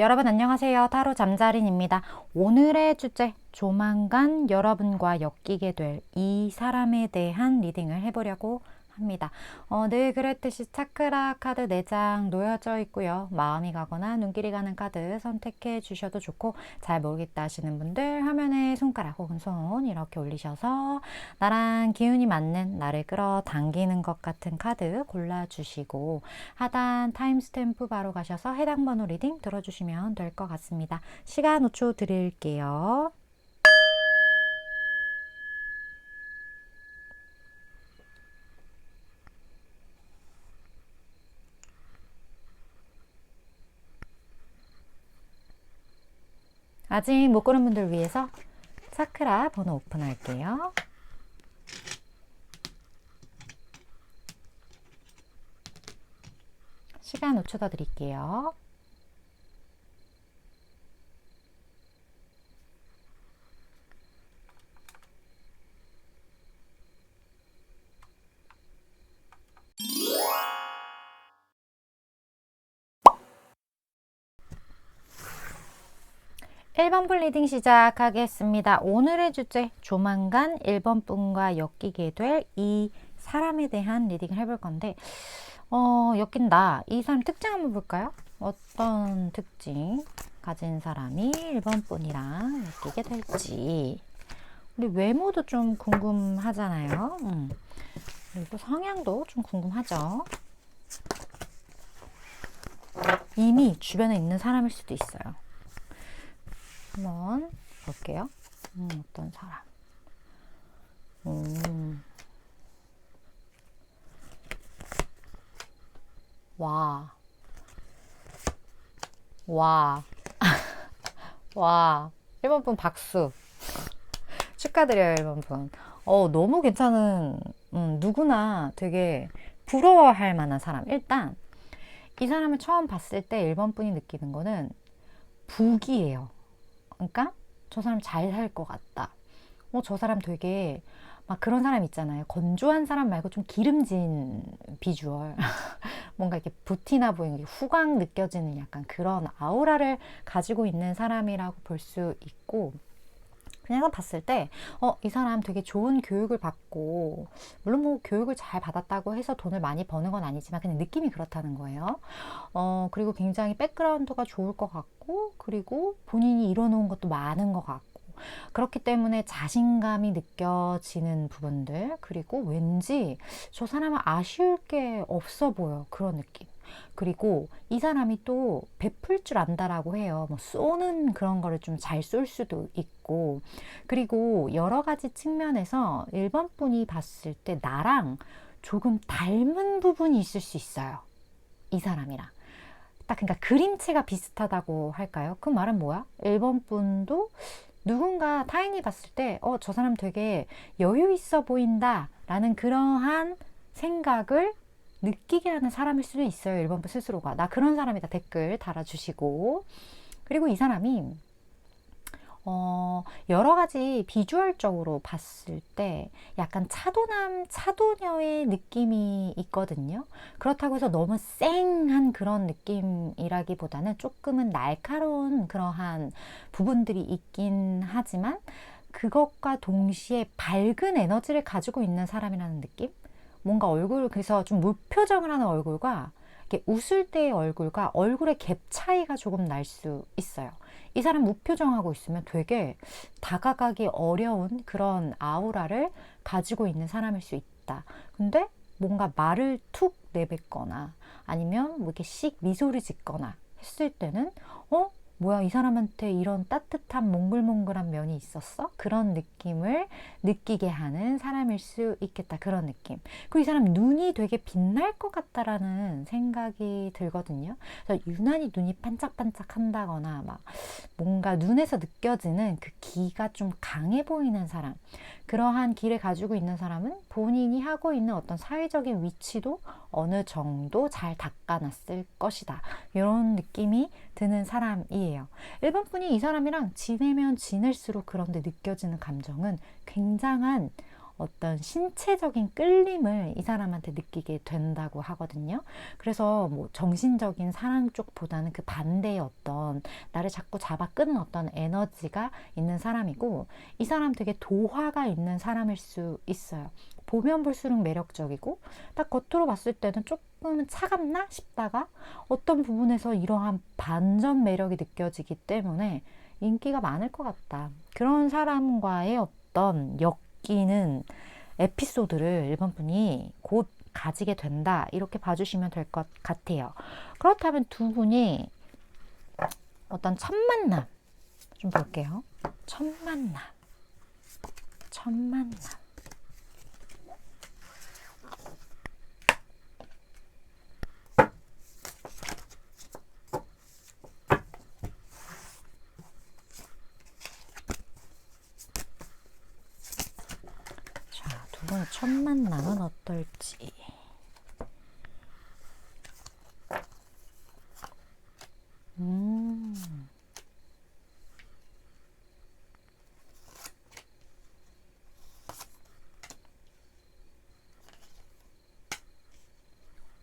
여러분 안녕하세요. 타로 잠자린입니다. 오늘의 주제, 조만간 여러분과 엮이게 될 이 사람에 대한 리딩을 해보려고 합니다. 늘 그랬듯이 차크라 카드 4장 놓여져 있고요. 마음이 가거나 눈길이 가는 카드 선택해 주셔도 좋고, 잘 모르겠다 하시는 분들 화면에 손가락 혹은 손 이렇게 올리셔서 나랑 기운이 맞는, 나를 끌어당기는 것 같은 카드 골라주시고, 하단 타임스탬프 바로 가셔서 해당 번호 리딩 들어주시면 될 것 같습니다. 시간 5초 드릴게요. 아직 못 고른 분들 위해서 차크라 번호 오픈할게요. 시간 5초 더 드릴게요. (1번) 분 리딩 시작하겠습니다. 오늘의 주제, 조만간 1번 분과 엮이게 될 이 사람에 대한 리딩을 해볼 건데, 엮인다. 이 사람 특징 한번 볼까요? 어떤 특징 가진 사람이 1번 분이랑 엮이게 될지. 우리 외모도 좀 궁금하잖아요. 그리고 성향도 좀 궁금하죠. 이미 주변에 있는 사람일 수도 있어요. 한번 볼게요. 어떤 사람. 와. 와. 와. 1번 분 박수. 축하드려요, 1번 분. 너무 괜찮은, 누구나 되게 부러워할 만한 사람. 일단, 이 사람을 처음 봤을 때 1번 분이 느끼는 거는 북이에요. 그러니까, 저 사람 잘 살 것 같다. 저 사람 되게, 막 그런 사람 있잖아요. 건조한 사람 말고 좀 기름진 비주얼. 뭔가 이렇게 부티나 보이는, 후광 느껴지는 약간 그런 아우라를 가지고 있는 사람이라고 볼 수 있고, 그냥 봤을 때, 이 사람 되게 좋은 교육을 받고, 물론 뭐 교육을 잘 받았다고 해서 돈을 많이 버는 건 아니지만, 그냥 느낌이 그렇다는 거예요. 그리고 굉장히 백그라운드가 좋을 것 같고, 그리고 본인이 이뤄놓은 것도 많은 것 같고, 그렇기 때문에 자신감이 느껴지는 부분들, 그리고 왠지 저 사람은 아쉬울 게 없어 보여. 그런 느낌. 그리고 이 사람이 또 베풀 줄 안다라고 해요. 뭐 쏘는 그런 거를 좀 잘 쏠 수도 있고, 그리고 여러 가지 측면에서 1번 분이 봤을 때 나랑 조금 닮은 부분이 있을 수 있어요. 이 사람이랑. 딱 그러니까 그림체가 비슷하다고 할까요? 그 말은 뭐야? 1번 분도 누군가 타인이 봤을 때, 저 사람 되게 여유 있어 보인다 라는 그러한 생각을 느끼게 하는 사람일 수도 있어요. 1번 분 스스로가. 나 그런 사람이다. 댓글 달아주시고. 그리고 이 사람이 여러 가지 비주얼적으로 봤을 때 약간 차도남, 차도녀의 느낌이 있거든요. 그렇다고 해서 너무 쌩한 그런 느낌이라기보다는 조금은 날카로운 그러한 부분들이 있긴 하지만, 그것과 동시에 밝은 에너지를 가지고 있는 사람이라는 느낌? 뭔가 얼굴, 그래서 좀 무표정을 하는 얼굴과 이렇게 웃을 때의 얼굴과 얼굴의 갭 차이가 조금 날 수 있어요. 이 사람 무표정하고 있으면 되게 다가가기 어려운 그런 아우라를 가지고 있는 사람일 수 있다. 근데 뭔가 말을 툭 내뱉거나 아니면 뭐 이렇게 씩 미소를 짓거나 했을 때는 뭐야, 이 사람한테 이런 따뜻한 몽글몽글한 면이 있었어? 그런 느낌을 느끼게 하는 사람일 수 있겠다. 그런 느낌. 그리고 이 사람 눈이 되게 빛날 것 같다라는 생각이 들거든요. 그래서 유난히 눈이 반짝반짝 한다거나 막 뭔가 눈에서 느껴지는 그 기가 좀 강해 보이는 사람. 그러한 기를 가지고 있는 사람은 본인이 하고 있는 어떤 사회적인 위치도 어느 정도 잘 닦아놨을 것이다. 이런 느낌이 드는 사람이에요. 1번 분이 이 사람이랑 지내면 지낼수록 그런데 느껴지는 감정은 굉장한 어떤 신체적인 끌림을 이 사람한테 느끼게 된다고 하거든요. 그래서 뭐 정신적인 사랑 쪽보다는 그 반대의 어떤 나를 자꾸 잡아 끄는 어떤 에너지가 있는 사람이고, 이 사람 되게 도화가 있는 사람일 수 있어요. 보면 볼수록 매력적이고 딱 겉으로 봤을 때는 조금 차갑나 싶다가 어떤 부분에서 이러한 반전 매력이 느껴지기 때문에 인기가 많을 것 같다. 그런 사람과의 어떤 엮이는 에피소드를 일본 분이 곧 가지게 된다. 이렇게 봐주시면 될 것 같아요. 그렇다면 두 분이 어떤 첫 만남 좀 볼게요. 첫 만남. 첫 만남. 자, 두 분의 첫 만남은 어떨지.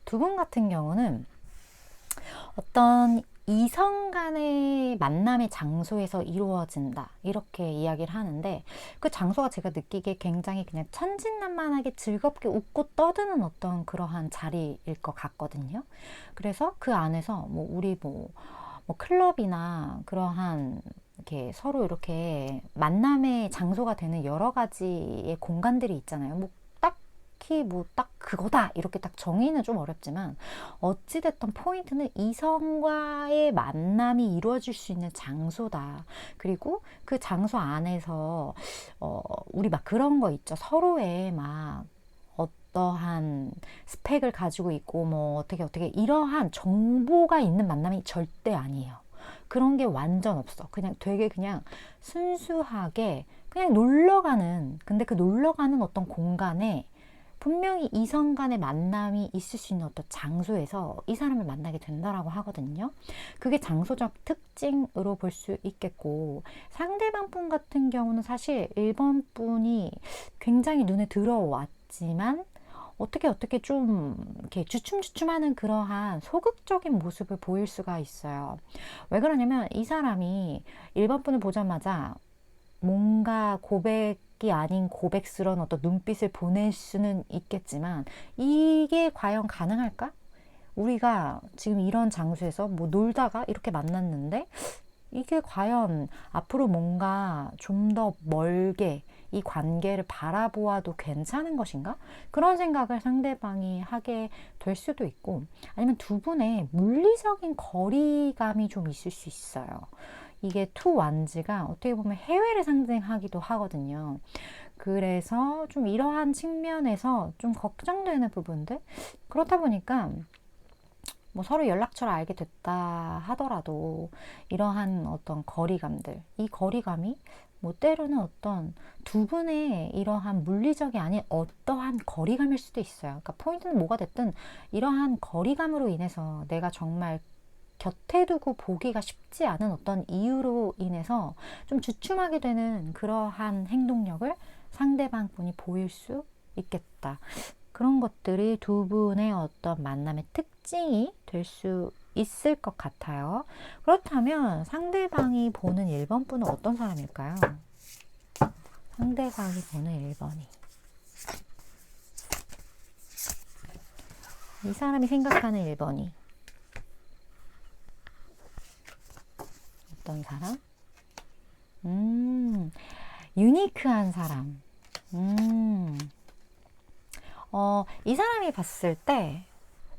두 분 같은 경우는 어떤 이성 간의 만남의 장소에서 이루어진다, 이렇게 이야기를 하는데, 그 장소가 제가 느끼기에 굉장히 그냥 천진난만하게 즐겁게 웃고 떠드는 어떤 그러한 자리일 것 같거든요. 그래서 그 안에서 뭐 우리 뭐 클럽이나 그러한 이렇게 서로 이렇게 만남의 장소가 되는 여러 가지의 공간들이 있잖아요. 뭐 딱히 뭐 딱 그거다 이렇게 딱 정의는 좀 어렵지만, 어찌됐던 포인트는 이성과의 만남이 이루어질 수 있는 장소다. 그리고 그 장소 안에서 우리 막 그런 거 있죠. 서로의 막 어떠한 스펙을 가지고 있고 뭐 어떻게 이러한 정보가 있는 만남이 절대 아니에요. 그런 게 완전 없어. 그냥 되게 그냥 순수하게 그냥 놀러가는, 근데 그 놀러가는 어떤 공간에 분명히 이성 간의 만남이 있을 수 있는 어떤 장소에서 이 사람을 만나게 된다라고 하거든요. 그게 장소적 특징으로 볼 수 있겠고, 상대방 분 같은 경우는 사실 1번 분이 굉장히 눈에 들어왔지만 어떻게 좀 이렇게 주춤주춤하는 그러한 소극적인 모습을 보일 수가 있어요. 왜 그러냐면 이 사람이 1번 분을 보자마자 뭔가 고백이 아닌 고백스러운 어떤 눈빛을 보낼 수는 있겠지만, 이게 과연 가능할까? 우리가 지금 이런 장소에서 뭐 놀다가 이렇게 만났는데 이게 과연 앞으로 뭔가 좀 더 멀게 이 관계를 바라보아도 괜찮은 것인가? 그런 생각을 상대방이 하게 될 수도 있고, 아니면 두 분의 물리적인 거리감이 좀 있을 수 있어요. 이게 투 완즈가 어떻게 보면 해외를 상징하기도 하거든요. 그래서 좀 이러한 측면에서 좀 걱정되는 부분들, 그렇다 보니까 뭐 서로 연락처를 알게 됐다 하더라도 이러한 어떤 거리감들, 이 거리감이 뭐 때로는 어떤 두 분의 이러한 물리적이 아닌 어떠한 거리감일 수도 있어요. 그러니까 포인트는 뭐가 됐든 이러한 거리감으로 인해서 내가 정말 곁에 두고 보기가 쉽지 않은 어떤 이유로 인해서 좀 주춤하게 되는 그러한 행동력을 상대방 분이 보일 수 있겠다. 그런 것들이 두 분의 어떤 만남의 특징이 될 수 있을 것 같아요. 그렇다면 상대방이 보는 1번 분은 어떤 사람일까요? 상대방이 보는 1번이. 이 사람이 생각하는 1번이 어떤 사람? 유니크한 사람. 이 사람이 봤을 때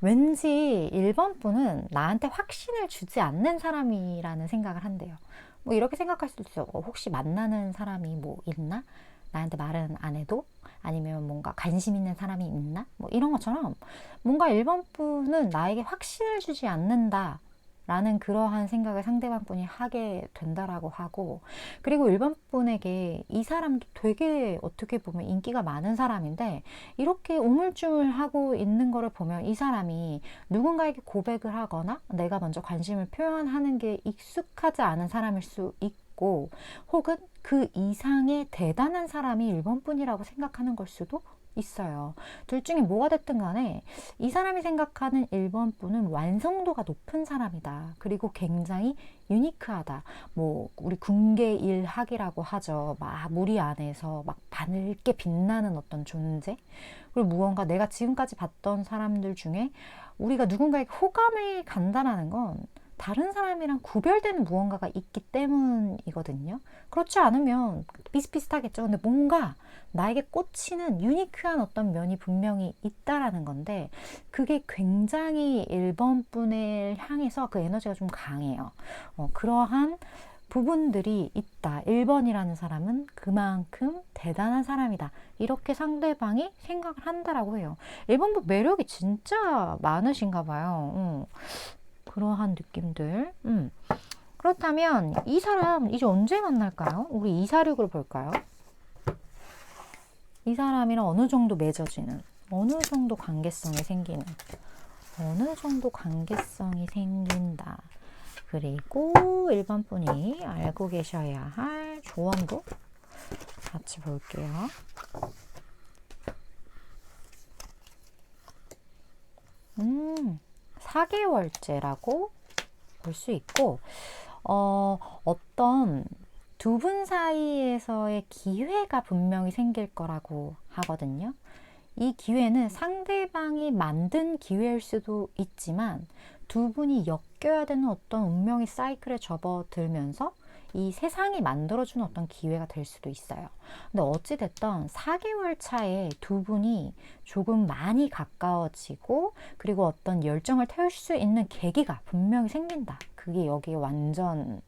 왠지 1번 분은 나한테 확신을 주지 않는 사람이라는 생각을 한대요. 뭐 이렇게 생각할 수도 있어요. 혹시 만나는 사람이 뭐 있나? 나한테 말은 안 해도? 아니면 뭔가 관심 있는 사람이 있나? 뭐 이런 것처럼 뭔가 1번 분은 나에게 확신을 주지 않는다 라는 그러한 생각을 상대방 분이 하게 된다라고 하고, 그리고 1번 분에게 이 사람도 되게 어떻게 보면 인기가 많은 사람인데 이렇게 우물쭈물하고 있는 거를 보면 이 사람이 누군가에게 고백을 하거나 내가 먼저 관심을 표현하는 게 익숙하지 않은 사람일 수 있고, 있고, 혹은 그 이상의 대단한 사람이 1번 분이라고 생각하는 걸 수도 있어요. 둘 중에 뭐가 됐든 간에 이 사람이 생각하는 1번 분은 완성도가 높은 사람이다. 그리고 굉장히 유니크하다. 뭐 우리 군계일학이라고 하죠. 막 무리 안에서 막 밝게 빛나는 어떤 존재. 그리고 무언가 내가 지금까지 봤던 사람들 중에 우리가 누군가에게 호감을 간다라는 건 다른 사람이랑 구별되는 무언가가 있기 때문이거든요. 그렇지 않으면 비슷비슷하겠죠. 근데 뭔가 나에게 꽂히는 유니크한 어떤 면이 분명히 있다라는 건데, 그게 굉장히 1번 분을 향해서 그 에너지가 좀 강해요. 그러한 부분들이 있다. 1번이라는 사람은 그만큼 대단한 사람이다. 이렇게 상대방이 생각을 한다라고 해요. 1번분 매력이 진짜 많으신가 봐요. 그러한 느낌들. 그렇다면 이 사람 이제 언제 만날까요? 우리 246으로 볼까요? 이 사람이랑 어느 정도 맺어지는, 어느 정도 관계성이 생기는, 어느 정도 관계성이 생긴다. 그리고 1번 분이 알고 계셔야 할 조언도 같이 볼게요. 4개월째라고 볼 수 있고, 어떤 두 분 사이에서의 기회가 분명히 생길 거라고 하거든요. 이 기회는 상대방이 만든 기회일 수도 있지만 두 분이 엮여야 되는 어떤 운명의 사이클에 접어들면서 이 세상이 만들어주는 어떤 기회가 될 수도 있어요. 근데 어찌됐든 4개월 차에 두 분이 조금 많이 가까워지고, 그리고 어떤 열정을 태울 수 있는 계기가 분명히 생긴다. 그게 여기에 완전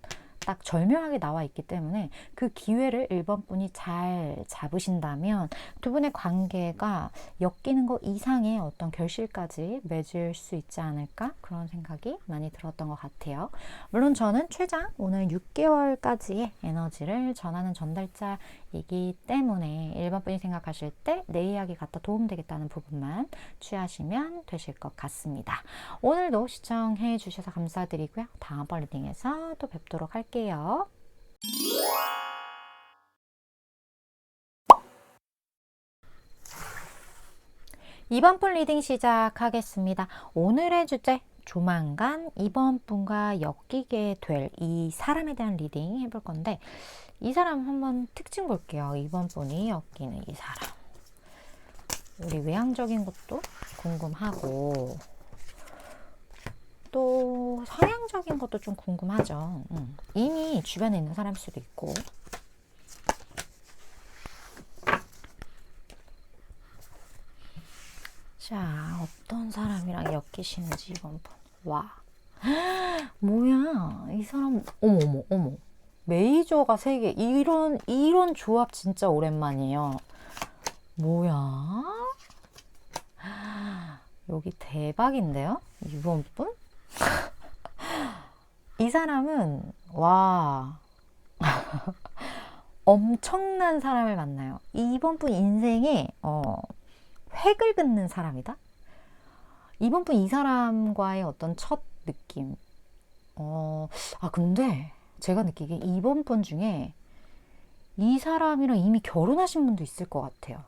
딱 절묘하게 나와 있기 때문에 그 기회를 1번 분이 잘 잡으신다면 두 분의 관계가 엮이는 것 이상의 어떤 결실까지 맺을 수 있지 않을까, 그런 생각이 많이 들었던 것 같아요. 물론 저는 최장 오늘 6개월까지의 에너지를 전하는 전달자이기 때문에 1번 분이 생각하실 때 내 이야기 갖다 도움되겠다는 부분만 취하시면 되실 것 같습니다. 오늘도 시청해 주셔서 감사드리고요. 다음번 리딩에서 또 뵙도록 할게요. 이번 분 리딩 시작하겠습니다. 오늘의 주제, 조만간 이번 분과 엮이게 될 이 사람에 대한 리딩 해볼 건데, 이 사람 한번 특징 볼게요. 이번 분이 엮이는 이 사람. 우리 외향적인 것도 궁금하고 또 성향적인 것도 좀 궁금하죠. 이미 주변에 있는 사람일 수도 있고. 자, 어떤 사람이랑 엮이시는지 이번 분. 와, 뭐야 이 사람. 어머 메이저가 3개. 이런 조합 진짜 오랜만이에요. 뭐야, 여기 대박인데요 이번 분. 이 사람은 와 엄청난 사람을 만나요. 이번 분 인생에 획을 긋는 사람이다. 이번 분 이 사람과의 어떤 첫 느낌. 근데 제가 느끼기에 이번 분 중에 이 사람이랑 이미 결혼하신 분도 있을 것 같아요.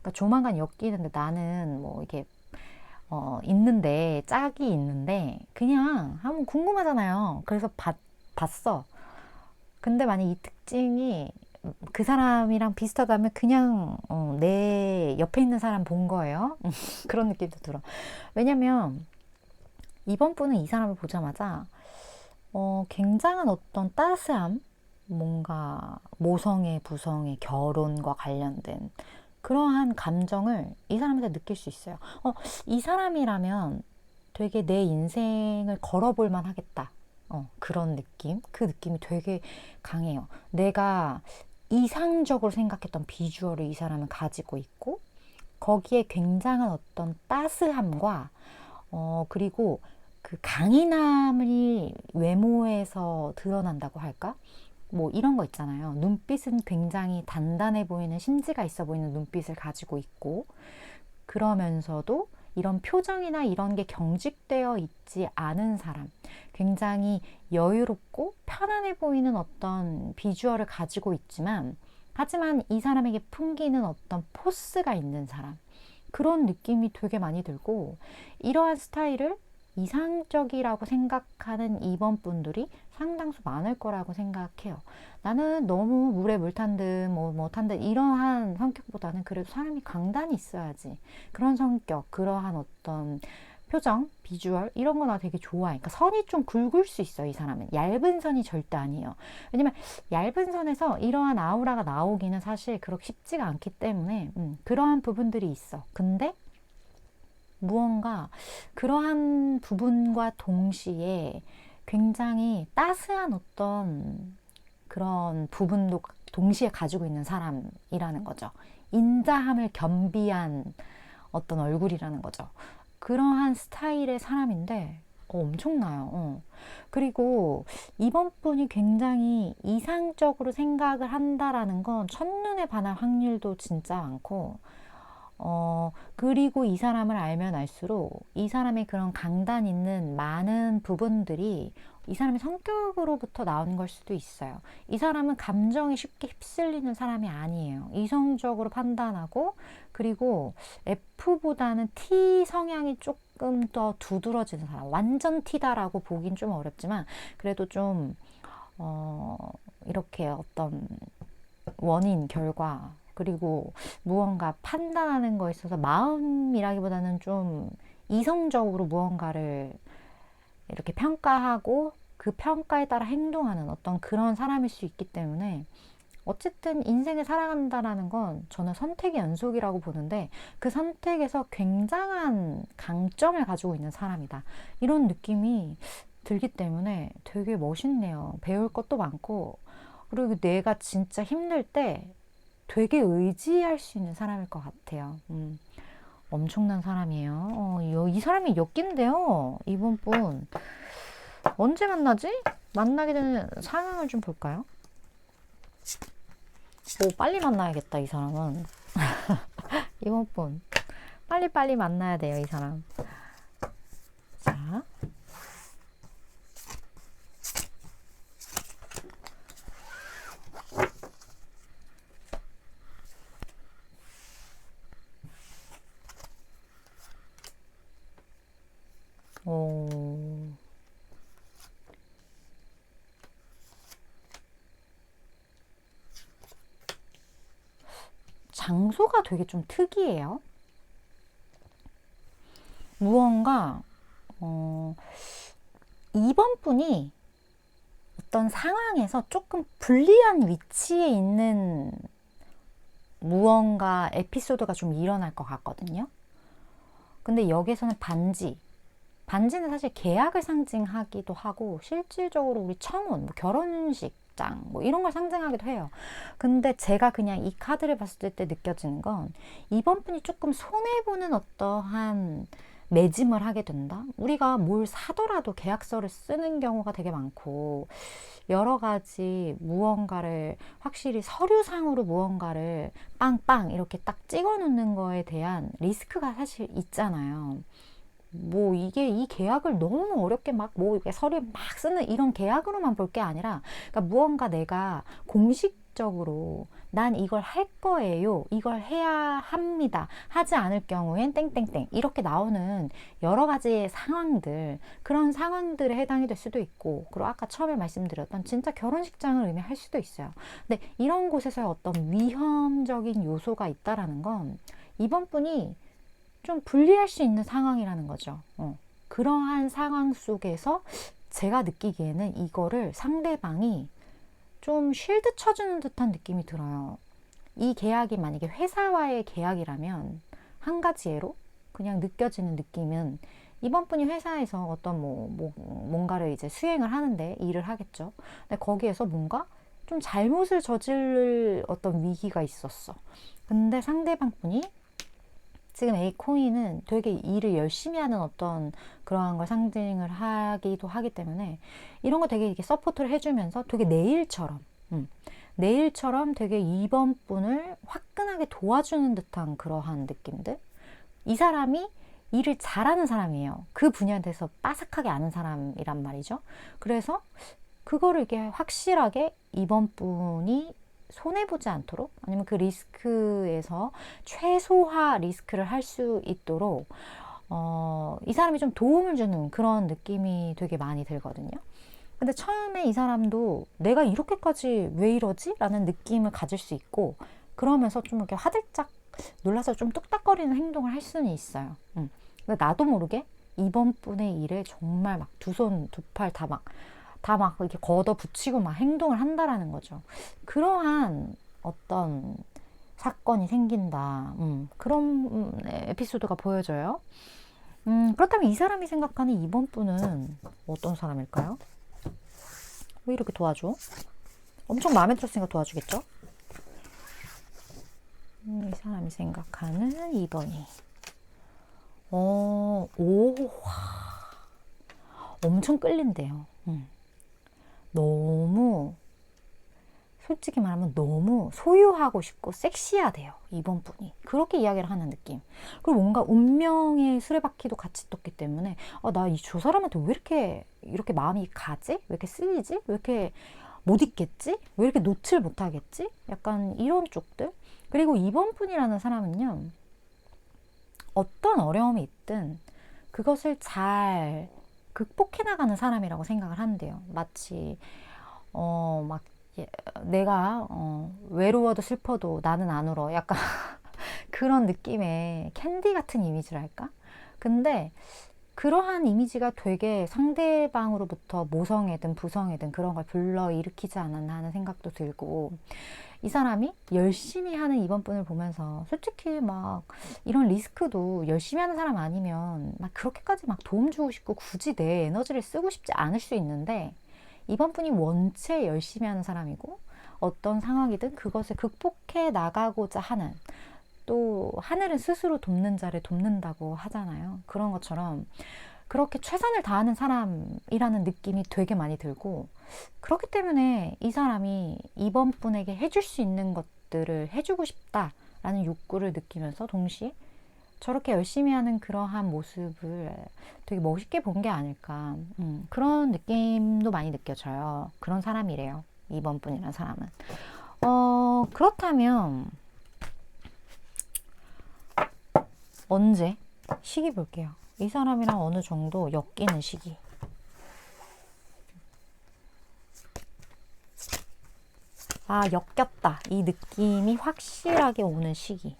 그러니까 조만간 엮이는데 나는 뭐 이렇게 있는데, 짝이 있는데 그냥 한번 궁금하잖아요. 그래서 봤어. 근데 만약 이 특징이 그 사람이랑 비슷하다면 그냥 내 옆에 있는 사람 본 거예요. 그런 느낌도 들어. 왜냐면 이번 분은 이 사람을 보자마자 굉장한 어떤 따스함, 뭔가 모성애, 부성애, 결혼과 관련된 그러한 감정을 이 사람한테 느낄 수 있어요. 이 사람이라면 되게 내 인생을 걸어볼 만 하겠다. 그런 느낌? 그 느낌이 되게 강해요. 내가 이상적으로 생각했던 비주얼을 이 사람은 가지고 있고, 거기에 굉장한 어떤 따스함과 그리고 그 강인함이 외모에서 드러난다고 할까? 뭐 이런 거 있잖아요. 눈빛은 굉장히 단단해 보이는, 심지가 있어 보이는 눈빛을 가지고 있고, 그러면서도 이런 표정이나 이런 게 경직되어 있지 않은 사람, 굉장히 여유롭고 편안해 보이는 어떤 비주얼을 가지고 있지만, 하지만 이 사람에게 풍기는 어떤 포스가 있는 사람, 그런 느낌이 되게 많이 들고, 이러한 스타일을 이상적이라고 생각하는 2번 분들이 상당수 많을 거라고 생각해요. 나는 너무 물에 물 탄 듯 못한 듯 이러한 성격보다는 그래도 사람이 강단이 있어야지. 그런 성격, 그러한 어떤 표정, 비주얼 이런 거 나 되게 좋아해. 그러니까 선이 좀 굵을 수 있어, 이 사람은. 얇은 선이 절대 아니에요. 왜냐면 얇은 선에서 이러한 아우라가 나오기는 사실 그렇게 쉽지가 않기 때문에 그러한 부분들이 있어. 근데 무언가 그러한 부분과 동시에 굉장히 따스한 어떤 그런 부분도 동시에 가지고 있는 사람이라는 거죠. 인자함을 겸비한 어떤 얼굴이라는 거죠. 그러한 스타일의 사람인데 엄청나요. 그리고 이번 분이 굉장히 이상적으로 생각을 한다라는 건 첫눈에 반할 확률도 진짜 많고, 그리고 이 사람을 알면 알수록 이 사람의 그런 강단 있는 많은 부분들이 이 사람의 성격으로부터 나오는 걸 수도 있어요. 이 사람은 감정에 쉽게 휩쓸리는 사람이 아니에요. 이성적으로 판단하고, 그리고 F보다는 T 성향이 조금 더 두드러지는 사람. 완전 T다라고 보긴 좀 어렵지만, 그래도 좀, 이렇게 어떤 원인, 결과, 그리고 무언가 판단하는 거에 있어서 마음이라기보다는 좀 이성적으로 무언가를 이렇게 평가하고 그 평가에 따라 행동하는 어떤 그런 사람일 수 있기 때문에, 어쨌든 인생을 살아간다라는 건 저는 선택의 연속이라고 보는데, 그 선택에서 굉장한 강점을 가지고 있는 사람이다, 이런 느낌이 들기 때문에 되게 멋있네요. 배울 것도 많고, 그리고 내가 진짜 힘들 때 되게 의지할 수 있는 사람일 것 같아요. 엄청난 사람이에요. 이 사람이 엮인데요. 이번 분 언제 만나지? 만나게 되는 상황을 좀 볼까요? 빨리 만나야겠다, 이 사람은. 이번 분 빨리빨리 만나야 돼요, 이 사람. 자, 장소가 되게 좀 특이해요. 무언가 2번 분이 어떤 상황에서 조금 불리한 위치에 있는 무언가 에피소드가 좀 일어날 것 같거든요. 근데 여기서는 반지는 사실 계약을 상징하기도 하고, 실질적으로 우리 청혼, 결혼식장 이런 걸 상징하기도 해요. 근데 제가 그냥 이 카드를 봤을 때 느껴지는 건, 이번 분이 조금 손해보는 어떠한 매짐을 하게 된다? 우리가 뭘 사더라도 계약서를 쓰는 경우가 되게 많고, 여러 가지 무언가를 확실히 서류상으로 무언가를 빵빵 이렇게 딱 찍어 놓는 거에 대한 리스크가 사실 있잖아요. 이게 이 계약을 너무 어렵게 이렇게 서류에 막 쓰는 이런 계약으로만 볼 게 아니라, 그러니까 무언가 내가 공식적으로 난 이걸 할 거예요, 이걸 해야 합니다, 하지 않을 경우엔 땡땡땡 이렇게 나오는 여러 가지의 상황들, 그런 상황들에 해당이 될 수도 있고, 그리고 아까 처음에 말씀드렸던 진짜 결혼식장을 의미할 수도 있어요. 근데 이런 곳에서 어떤 위험적인 요소가 있다라는 건 이번 분이 좀 분리할 수 있는 상황이라는 거죠. 그러한 상황 속에서 제가 느끼기에는 이거를 상대방이 좀 쉴드 쳐주는 듯한 느낌이 들어요. 이 계약이 만약에 회사와의 계약이라면 한 가지 예로 그냥 느껴지는 느낌은, 이번 분이 회사에서 어떤 뭔가를 이제 수행을 하는데 일을 하겠죠. 근데 거기에서 뭔가 좀 잘못을 저지를 어떤 위기가 있었어. 근데 상대방 분이 지금 A 코인은 되게 일을 열심히 하는 어떤 그러한 걸 상징을 하기도 하기 때문에, 이런 거 되게 이렇게 서포트를 해주면서 되게 내일처럼 되게 이번 분을 화끈하게 도와주는 듯한 그러한 느낌들. 이 사람이 일을 잘하는 사람이에요. 그 분야에 대해서 빠삭하게 아는 사람이란 말이죠. 그래서 그거를 이렇게 확실하게 이번 분이 손해보지 않도록, 아니면 그 리스크에서 최소화 리스크를 할 수 있도록 이 사람이 좀 도움을 주는 그런 느낌이 되게 많이 들거든요. 근데 처음에 이 사람도 내가 이렇게까지 왜 이러지? 라는 느낌을 가질 수 있고, 그러면서 좀 이렇게 화들짝 놀라서 좀 뚝딱거리는 행동을 할 수는 있어요. 근데 나도 모르게 이번 분의 일에 정말 막 두 손, 두 팔 다 막 이렇게 걷어붙이고 막 행동을 한다라는 거죠. 그러한 어떤 사건이 생긴다. 그런 에피소드가 보여져요. 그렇다면 이 사람이 생각하는 이번 분은 어떤 사람일까요? 왜 이렇게 도와줘? 엄청 마음에 들었으니까 도와주겠죠? 이 사람이 생각하는 2번이 엄청 끌린대요. 너무, 솔직히 말하면 너무 소유하고 싶고 섹시하대요, 이번 분이. 그렇게 이야기를 하는 느낌. 그리고 뭔가 운명의 수레바퀴도 같이 떴기 때문에 나 저 사람한테 왜 이렇게 마음이 가지? 왜 이렇게 쓸리지? 왜 이렇게 못 있겠지? 왜 이렇게 놓칠 못하겠지? 약간 이런 쪽들. 그리고 이번 분이라는 사람은요, 어떤 어려움이 있든 그것을 잘 극복해 나가는 사람이라고 생각을 한대요. 마치 막 내가 외로워도 슬퍼도 나는 안 울어, 약간 그런 느낌의 캔디 같은 이미지랄까? 근데 그러한 이미지가 되게 상대방으로부터 모성애든 부성애든 그런 걸 불러일으키지 않았나 하는 생각도 들고, 이 사람이 열심히 하는 이번 분을 보면서 솔직히 막 이런 리스크도 열심히 하는 사람 아니면 막 그렇게까지 막 도움 주고 싶고 굳이 내 에너지를 쓰고 싶지 않을 수 있는데, 이번 분이 원체 열심히 하는 사람이고 어떤 상황이든 그것을 극복해 나가고자 하는, 또 하늘은 스스로 돕는 자를 돕는다고 하잖아요. 그런 것처럼 그렇게 최선을 다하는 사람이라는 느낌이 되게 많이 들고, 그렇기 때문에 이 사람이 이번 분에게 해줄 수 있는 것들을 해주고 싶다라는 욕구를 느끼면서 동시에 저렇게 열심히 하는 그러한 모습을 되게 멋있게 본 게 아닐까. 그런 느낌도 많이 느껴져요. 그런 사람이래요, 이번 분이라는 사람은. 그렇다면 언제? 시기 볼게요. 이 사람이랑 어느 정도 엮이는 시기. 엮였다. 이 느낌이 확실하게 오는 시기.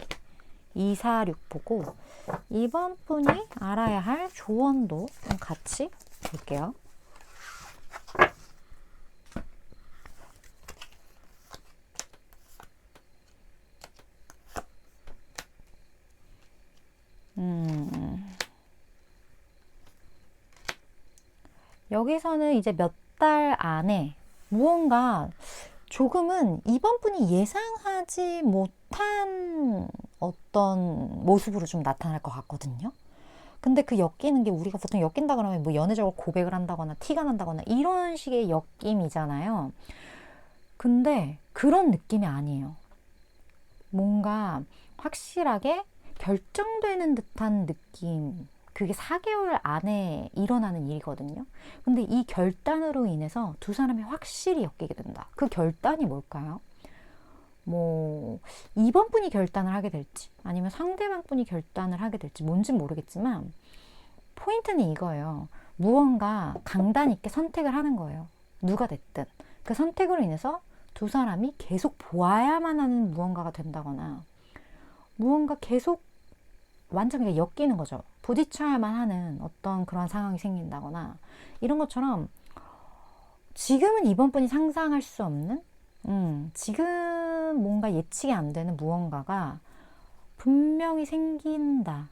2, 4, 6 보고 이번 분이 알아야 할 조언도 좀 같이 볼게요. 여기서는 이제 몇 달 안에 무언가 조금은 이번 분이 예상하지 못한 어떤 모습으로 좀 나타날 것 같거든요. 근데 그 엮이는 게, 우리가 보통 엮인다 그러면 뭐 연애적으로 고백을 한다거나 티가 난다거나 이런 식의 엮임이잖아요. 근데 그런 느낌이 아니에요. 뭔가 확실하게 결정되는 듯한 느낌. 그게 4개월 안에 일어나는 일이거든요. 근데 이 결단으로 인해서 두 사람이 확실히 엮이게 된다. 그 결단이 뭘까요? 뭐 이번 분이 결단을 하게 될지 아니면 상대방 분이 결단을 하게 될지 뭔진 모르겠지만, 포인트는 이거예요. 무언가 강단 있게 선택을 하는 거예요. 누가 됐든. 그 선택으로 인해서 두 사람이 계속 보아야만 하는 무언가가 된다거나, 무언가 계속 완전 그냥 엮이는 거죠. 부딪혀야만 하는 어떤 그런 상황이 생긴다거나, 이런 것처럼 지금은 이번 분이 상상할 수 없는, 지금 뭔가 예측이 안 되는 무언가가 분명히 생긴다.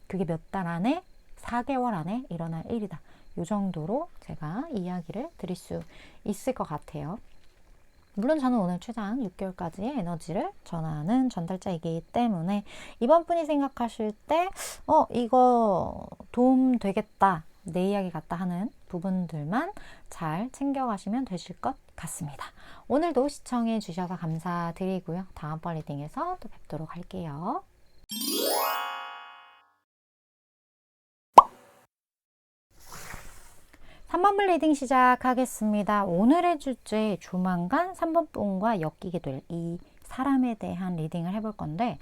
그게 몇 달 안에, 4개월 안에 일어날 일이다. 이 정도로 제가 이야기를 드릴 수 있을 것 같아요. 물론 저는 오늘 최장 6개월까지의 에너지를 전하는 전달자이기 때문에 이번 분이 생각하실 때 이거 도움 되겠다, 내 이야기 같다 하는 부분들만 잘 챙겨가시면 되실 것 같습니다. 오늘도 시청해 주셔서 감사드리고요. 다음번 리딩에서 또 뵙도록 할게요. 3번분 리딩 시작하겠습니다. 오늘의 주제 조만간 3번분과 엮이게 될 이 사람에 대한 리딩을 해볼 건데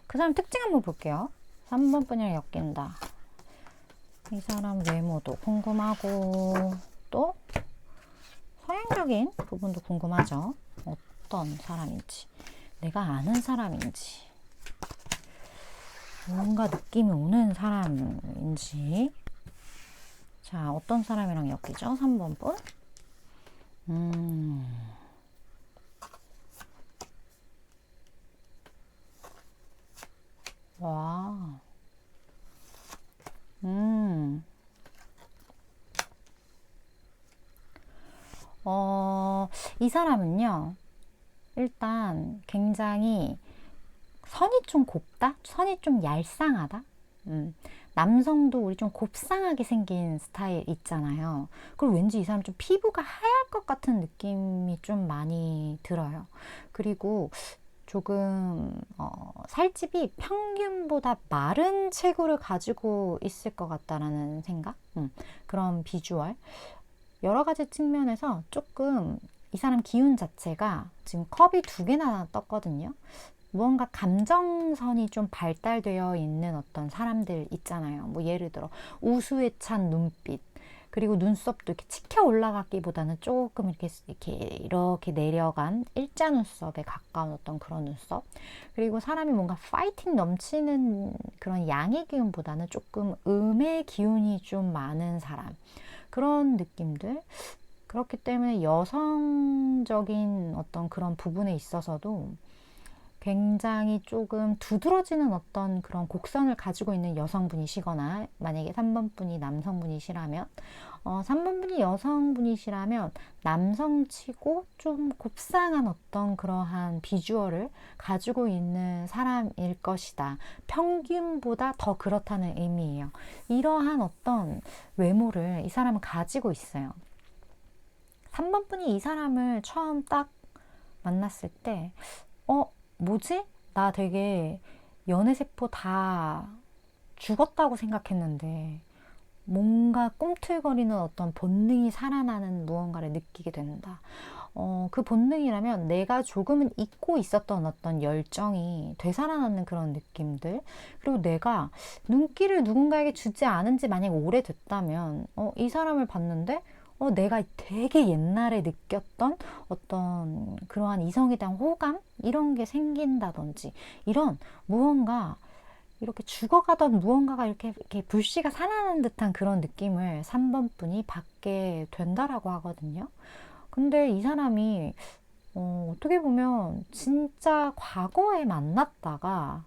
그 사람 특징 한번 볼게요. 3번분이랑 엮인다. 이 사람 외모도 궁금하고 또 성향적인 부분도 궁금하죠. 어떤 사람인지, 내가 아는 사람인지, 뭔가 느낌이 오는 사람인지. 자, 어떤 사람이랑 엮이죠? 3번 분. 와. 이 사람은요, 일단 굉장히 선이 좀 곱다? 선이 좀 얄쌍하다? 남성도 우리 좀 곱상하게 생긴 스타일 있잖아요. 그리고 왠지 이 사람 좀 피부가 하얄 것 같은 느낌이 좀 많이 들어요. 그리고 조금 살집이 평균보다 마른 체구를 가지고 있을 것 같다라는 생각? 그런 비주얼. 여러 가지 측면에서 조금 이 사람 기운 자체가 지금 컵이 2개나 떴거든요. 무언가 감정선이 좀 발달되어 있는 어떤 사람들 있잖아요. 뭐 예를 들어 우수에 찬 눈빛, 그리고 눈썹도 이렇게 치켜 올라가기보다는 조금 이렇게 내려간 일자 눈썹에 가까운 어떤 그런 눈썹. 그리고 사람이 뭔가 파이팅 넘치는 그런 양의 기운보다는 조금 음의 기운이 좀 많은 사람. 그런 느낌들. 그렇기 때문에 여성적인 어떤 그런 부분에 있어서도 굉장히 조금 두드러지는 어떤 그런 곡선을 가지고 있는 여성분이시거나, 만약에 3번분이 남성분이시라면 3번분이 여성분이시라면 남성치고 좀 곱상한 어떤 그러한 비주얼을 가지고 있는 사람일 것이다. 평균보다 더 그렇다는 의미예요. 이러한 어떤 외모를 이 사람은 가지고 있어요. 3번분이 이 사람을 처음 딱 만났을 때 뭐지? 나 되게 연애세포 다 죽었다고 생각했는데 뭔가 꿈틀거리는 어떤 본능이 살아나는 무언가를 느끼게 된다. 그 본능이라면 내가 조금은 잊고 있었던 어떤 열정이 되살아나는 그런 느낌들. 그리고 내가 눈길을 누군가에게 주지 않은 지 만약 오래됐다면 이 사람을 봤는데 내가 되게 옛날에 느꼈던 어떤 그러한 이성에 대한 호감? 이런 게 생긴다든지, 이런 무언가 이렇게 죽어가던 무언가가 이렇게 불씨가 살아나는 듯한 그런 느낌을 3번 분이 받게 된다라고 하거든요. 근데 이 사람이 어떻게 보면 진짜 과거에 만났다가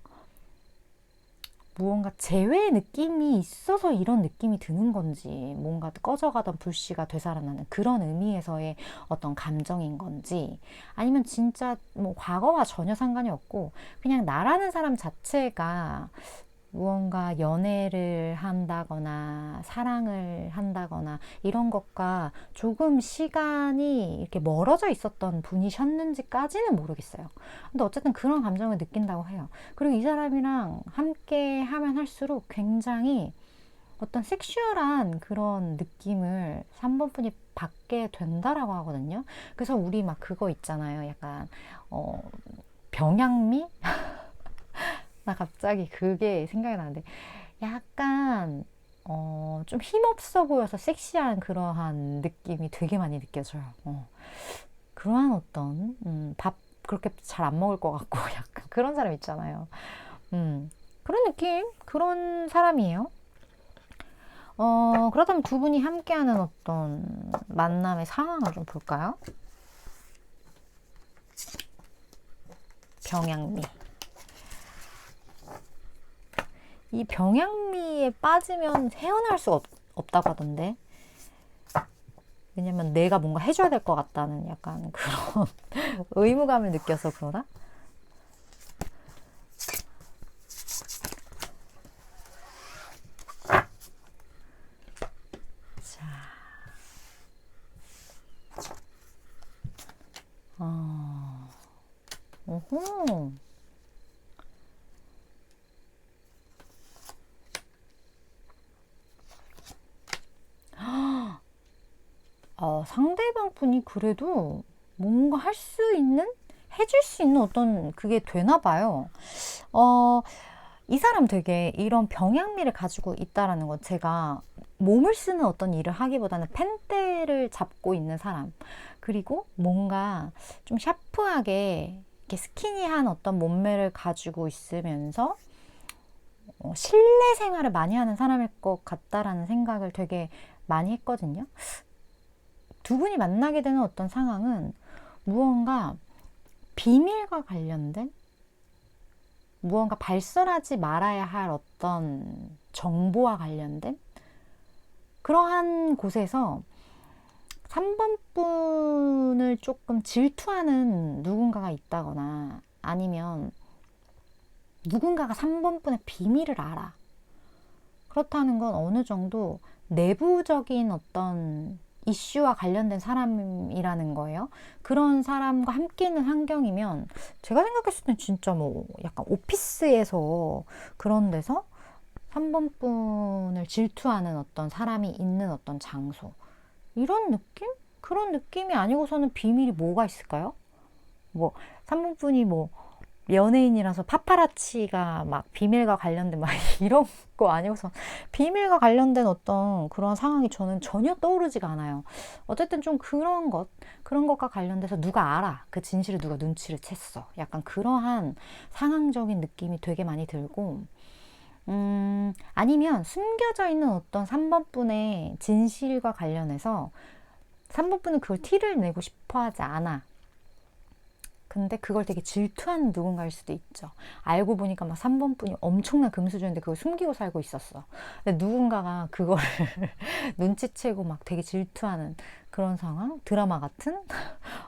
무언가 재회의 느낌이 있어서 이런 느낌이 드는 건지, 뭔가 꺼져가던 불씨가 되살아나는 그런 의미에서의 어떤 감정인 건지, 아니면 진짜 뭐 과거와 전혀 상관이 없고 그냥 나라는 사람 자체가 무언가 연애를 한다거나 사랑을 한다거나 이런 것과 조금 시간이 이렇게 멀어져 있었던 분이셨는지까지는 모르겠어요. 근데 어쨌든 그런 감정을 느낀다고 해요. 그리고 이 사람이랑 함께 하면 할수록 굉장히 어떤 섹슈얼한 그런 느낌을 3번 분이 받게 된다라고 하거든요. 그래서 우리 막 그거 있잖아요. 약간 병양미? 나 갑자기 그게 생각이 나는데, 약간 좀 힘없어 보여서 섹시한 그러한 느낌이 되게 많이 느껴져요. 그러한 어떤 밥 그렇게 잘 안 먹을 것 같고 약간 그런 사람 있잖아요. 그런 느낌, 그런 사람이에요. 그렇다면 두 분이 함께하는 어떤 만남의 상황을 좀 볼까요? 병양미. 이 병양미에 빠지면 헤어날 수가 없다고 하던데. 왜냐면 내가 뭔가 해줘야 될 것 같다는 약간 그런 의무감을 느껴서 그러나? 자, 오호. 상대방 분이 그래도 뭔가 할 수 있는, 해줄 수 있는 어떤 그게 되나 봐요. 이 사람 되게 이런 병양미를 가지고 있다라는 건, 제가 몸을 쓰는 어떤 일을 하기보다는 펜대를 잡고 있는 사람, 그리고 뭔가 좀 샤프하게 이렇게 스키니한 어떤 몸매를 가지고 있으면서 실내 생활을 많이 하는 사람일 것 같다라는 생각을 되게 많이 했거든요. 두 분이 만나게 되는 어떤 상황은 무언가 비밀과 관련된, 무언가 발설하지 말아야 할 어떤 정보와 관련된 그러한 곳에서 3번 분을 조금 질투하는 누군가가 있다거나, 아니면 누군가가 3번 분의 비밀을 알아. 그렇다는 건 어느 정도 내부적인 어떤 이슈와 관련된 사람이라는 거예요. 그런 사람과 함께 있는 환경이면, 제가 생각했을 땐 진짜 뭐 약간 오피스에서 그런 데서 3번 분을 질투하는 어떤 사람이 있는 어떤 장소, 이런 느낌? 그런 느낌이 아니고서는 비밀이 뭐가 있을까요? 뭐 3번 분이 뭐 연예인이라서 파파라치가 막 비밀과 관련된 막 이런 거 아니고서 비밀과 관련된 어떤 그런 상황이 저는 전혀 떠오르지가 않아요. 어쨌든 좀 그런 것과 관련돼서 누가 알아. 그 진실을 누가 눈치를 챘어. 약간 그러한 상황적인 느낌이 되게 많이 들고, 아니면 숨겨져 있는 어떤 3번 분의 진실과 관련해서 3번 분은 그걸 티를 내고 싶어 하지 않아. 근데 그걸 되게 질투하는 누군가일 수도 있죠. 알고 보니까 막 3번 분이 엄청난 금수저인데 그걸 숨기고 살고 있었어. 근데 누군가가 그거를 눈치채고 막 되게 질투하는 그런 상황? 드라마 같은?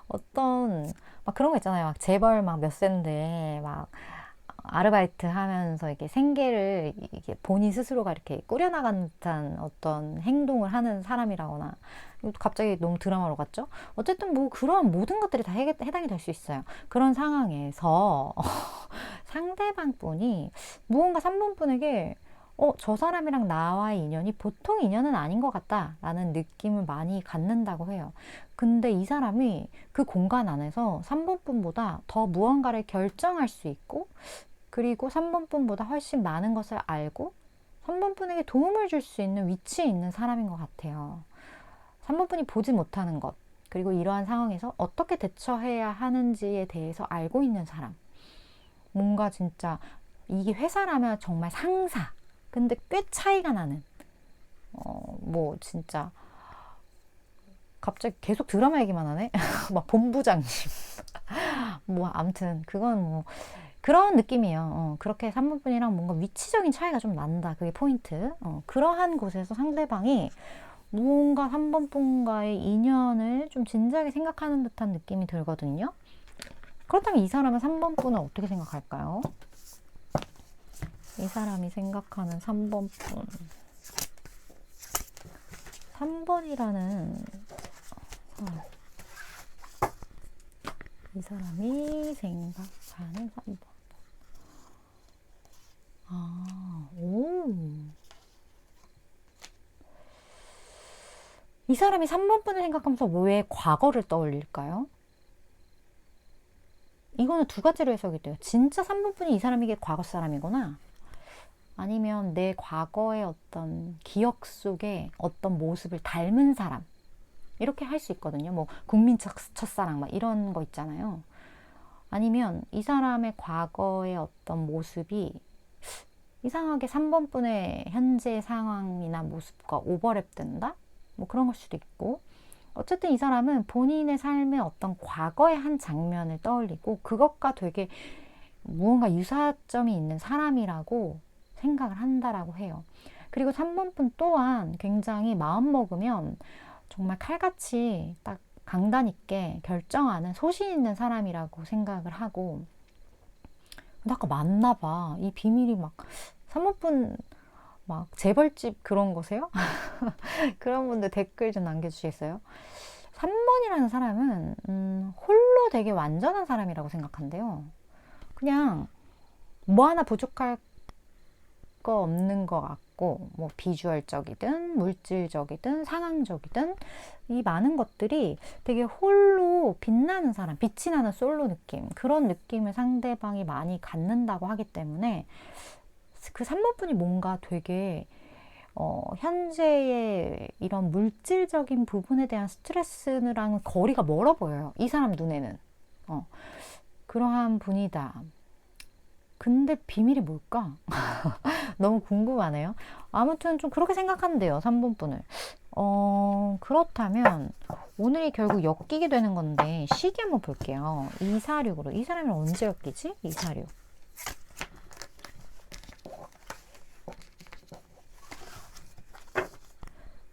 어떤, 막 그런 거 있잖아요. 막 재벌 막 몇 세인데 막 아르바이트 하면서 이렇게 생계를 이게 본인 스스로가 이렇게 꾸려나가는 듯한 어떤 행동을 하는 사람이라거나, 갑자기 너무 드라마로 갔죠? 어쨌든 뭐 그런 모든 것들이 다 해당이 될 수 있어요. 그런 상황에서 상대방 분이 무언가 3번 분에게 저 사람이랑 나와의 인연이 보통 인연은 아닌 것 같다 라는 느낌을 많이 갖는다고 해요. 근데 이 사람이 그 공간 안에서 3번 분보다 더 무언가를 결정할 수 있고, 그리고 3번 분보다 훨씬 많은 것을 알고 3번 분에게 도움을 줄 수 있는 위치에 있는 사람인 것 같아요. 3번 분이 보지 못하는 것, 그리고 이러한 상황에서 어떻게 대처해야 하는지에 대해서 알고 있는 사람. 뭔가 진짜 이게 회사라면 정말 상사, 근데 꽤 차이가 나는, 뭐 진짜 갑자기 계속 드라마 얘기만 하네. 막 본부장님. 뭐 아무튼 그건 뭐 그런 느낌이에요. 그렇게 3번 분이랑 뭔가 위치적인 차이가 좀 난다. 그게 포인트. 그러한 곳에서 상대방이 무언가 3번 분과의 인연을 좀 진지하게 생각하는 듯한 느낌이 들거든요. 그렇다면 이 사람은 3번 분은 어떻게 생각할까요? 이 사람이 생각하는 3번 분. 3번이라는 이 사람이 생각하는 3번. 이 사람이 3번 분을 생각하면서 왜 과거를 떠올릴까요? 이거는 두 가지로 해석이 돼요. 진짜 3번 분이 이 사람에게 과거 사람이거나, 아니면 내 과거의 어떤 기억 속에 어떤 모습을 닮은 사람. 이렇게 할 수 있거든요. 뭐 국민 첫사랑 막 이런 거 있잖아요. 아니면 이 사람의 과거의 어떤 모습이 이상하게 3번 분의 현재 상황이나 모습과 오버랩 된다? 뭐 그런 걸 수도 있고, 어쨌든 이 사람은 본인의 삶의 어떤 과거의 한 장면을 떠올리고 그것과 되게 무언가 유사점이 있는 사람이라고 생각을 한다라고 해요. 그리고 3번 분 또한 굉장히 마음 먹으면 정말 칼같이 딱 강단 있게 결정하는 소신 있는 사람이라고 생각을 하고, 근데 아까 맞나 봐. 이 비밀이 막 3번 분 막 재벌집 그런 거세요? 그런 분들 댓글 좀 남겨주시겠어요? 3번이라는 사람은 홀로 되게 완전한 사람이라고 생각한대요. 그냥 뭐 하나 부족할 거 없는 것 같고, 뭐 비주얼적이든 물질적이든 상황적이든 이 많은 것들이 되게 홀로 빛나는 사람, 빛이 나는 솔로 느낌, 그런 느낌을 상대방이 많이 갖는다고 하기 때문에 그 3번 분이 뭔가 되게 현재의 이런 물질적인 부분에 대한 스트레스랑 거리가 멀어 보여요. 이 사람 눈에는. 그러한 분이다. 근데 비밀이 뭘까? 너무 궁금하네요. 아무튼 좀 그렇게 생각하면 돼요. 3번 분을. 그렇다면 오늘이 결국 엮이게 되는 건데 시기 한번 볼게요. 246으로. 이 사람이랑 언제 엮이지? 246.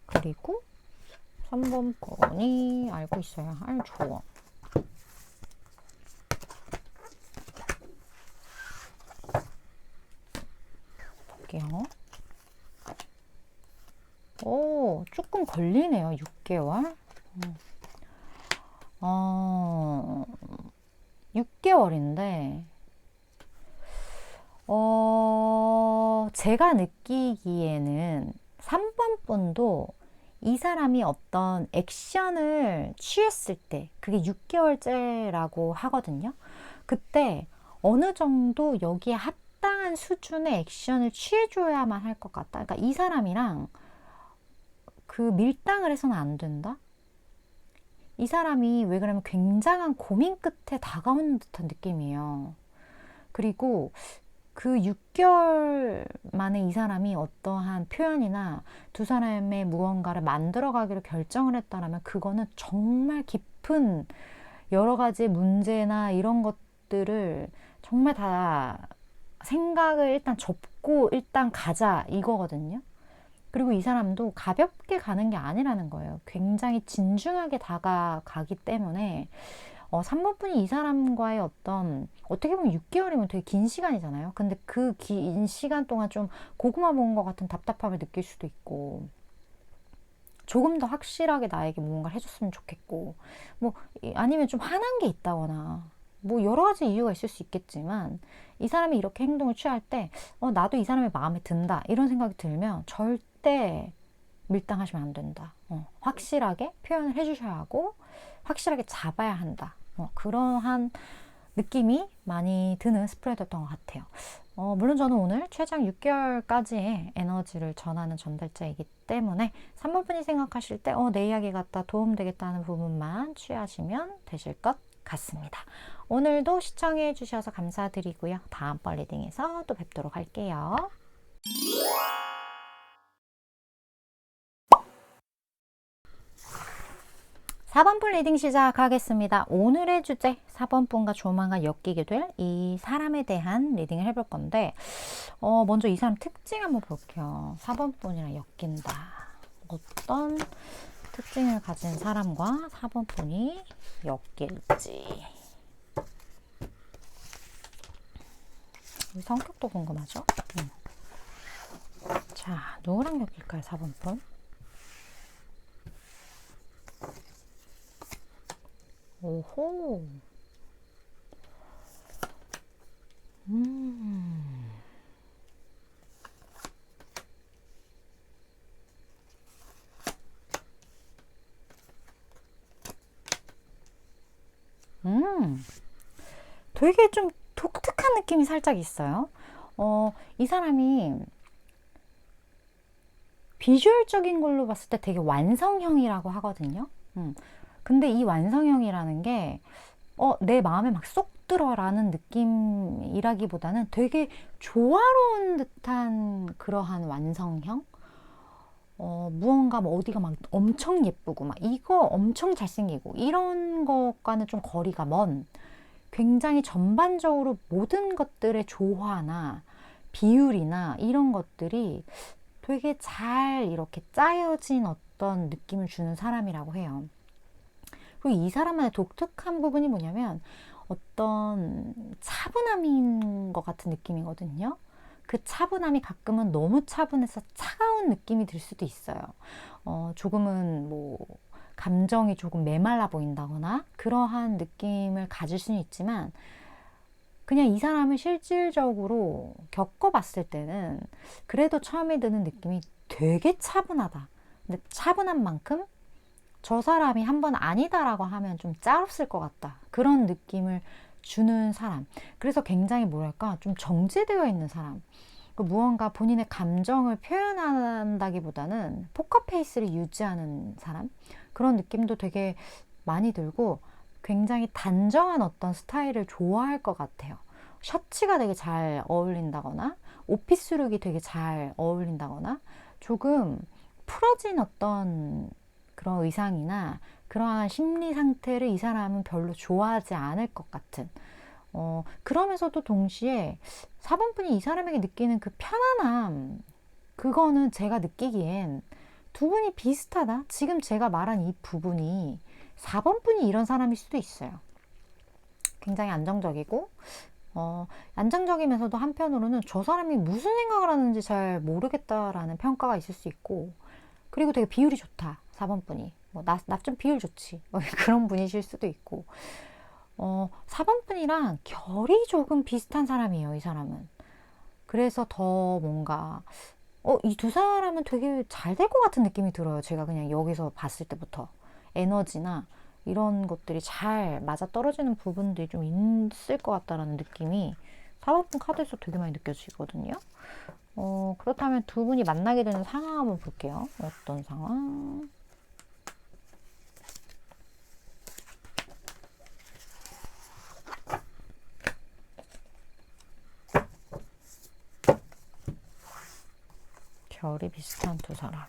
그리고 3번 분이 알고 있어야 할 조언. 볼게요. 오, 조금 걸리네요. 6개월. 6개월인데, 제가 느끼기에는 3번 분도 이 사람이 어떤 액션을 취했을 때, 그게 6개월째라고 하거든요. 그때 어느 정도 여기에 합당한 수준의 액션을 취해줘야만 할 것 같다. 그러니까 이 사람이랑 그 밀당을 해서는 안 된다? 이 사람이 왜 그러면 굉장한 고민 끝에 다가오는 듯한 느낌이에요. 그리고 그 6개월 만에 이 사람이 어떠한 표현이나 두 사람의 무언가를 만들어가기로 결정을 했다면 그거는 정말 깊은 여러 가지 문제나 이런 것들을 정말 다 생각을 일단 접고 일단 가자 이거거든요. 그리고 이 사람도 가볍게 가는 게 아니라는 거예요. 굉장히 진중하게 다가가기 때문에 3번 분이 이 사람과의 어떻게 보면 6개월이면 되게 긴 시간이잖아요. 근데 그 긴 시간 동안 좀 고구마 먹은 것 같은 답답함을 느낄 수도 있고, 조금 더 확실하게 나에게 무언가를 해줬으면 좋겠고, 뭐, 아니면 좀 화난 게 있다거나, 뭐, 여러 가지 이유가 있을 수 있겠지만, 이 사람이 이렇게 행동을 취할 때, 나도 이 사람이 마음에 든다. 이런 생각이 들면 절대 밀당하시면 안 된다. 확실하게 표현을 해주셔야 하고, 확실하게 잡아야 한다. 그러한 느낌이 많이 드는 스프레드였던 것 같아요. 물론 저는 오늘 최장 6개월까지의 에너지를 전하는 전달자이기 때문에 3번 분이 생각하실 때 내 이야기 같다 도움되겠다는 부분만 취하시면 되실 것 같습니다. 오늘도 시청해 주셔서 감사드리고요. 다음번 리딩에서 또 뵙도록 할게요. 4번 분 리딩 시작하겠습니다. 오늘의 주제 4번 분과 조만간 엮이게 될 이 사람에 대한 리딩을 해볼 건데 먼저 이 사람 특징 한번 볼게요. 4번 분이랑 엮인다. 어떤 특징을 가진 사람과 4번 분이 엮일지. 성격도 궁금하죠? 자, 누구랑 엮일까요? 4번 분. 오호. 되게 좀 독특한 느낌이 살짝 있어요. 이 사람이 비주얼적인 걸로 봤을 때 되게 완성형이라고 하거든요. 근데 이 완성형이라는 게 내 마음에 막 쏙 들어라는 느낌이라기보다는 되게 조화로운 듯한 그러한 완성형? 무언가 뭐 어디가 막 엄청 예쁘고 막 이거 엄청 잘생기고 이런 것과는 좀 거리가 먼, 굉장히 전반적으로 모든 것들의 조화나 비율이나 이런 것들이 되게 잘 이렇게 짜여진 어떤 느낌을 주는 사람이라고 해요. 그리고 이 사람만의 독특한 부분이 뭐냐면 어떤 차분함인 것 같은 느낌이거든요. 그 차분함이 가끔은 너무 차분해서 차가운 느낌이 들 수도 있어요. 조금은 뭐 감정이 조금 메말라 보인다거나 그러한 느낌을 가질 수는 있지만 그냥 이 사람을 실질적으로 겪어봤을 때는 그래도 처음에 드는 느낌이 되게 차분하다. 근데 차분한 만큼 저 사람이 한번 아니다라고 하면 좀 짤없을 것 같다. 그런 느낌을 주는 사람. 그래서 굉장히 뭐랄까 좀 정제되어 있는 사람. 무언가 본인의 감정을 표현한다기보다는 포커페이스를 유지하는 사람. 그런 느낌도 되게 많이 들고 굉장히 단정한 어떤 스타일을 좋아할 것 같아요. 셔츠가 되게 잘 어울린다거나 오피스룩이 되게 잘 어울린다거나 조금 풀어진 어떤 그런 의상이나 그러한 심리 상태를 이 사람은 별로 좋아하지 않을 것 같은 그러면서도 동시에 4번분이 이 사람에게 느끼는 그 편안함 그거는 제가 느끼기엔 두 분이 비슷하다. 지금 제가 말한 이 부분이 4번분이 이런 사람일 수도 있어요. 굉장히 안정적이고 안정적이면서도 한편으로는 저 사람이 무슨 생각을 하는지 잘 모르겠다라는 평가가 있을 수 있고 그리고 되게 비율이 좋다. 4번분이 나 좀 비율 좋지 그런 분이실 수도 있고 4번분이랑 결이 조금 비슷한 사람이에요. 이 사람은. 그래서 더 뭔가 이 두 사람은 되게 잘 될 것 같은 느낌이 들어요. 제가 그냥 여기서 봤을 때부터 에너지나 이런 것들이 잘 맞아떨어지는 부분들이 좀 있을 것 같다라는 느낌이 4번분 카드에서 되게 많이 느껴지거든요. 그렇다면 두 분이 만나게 되는 상황 한번 볼게요. 어떤 상황? 결이 비슷한 두 사람.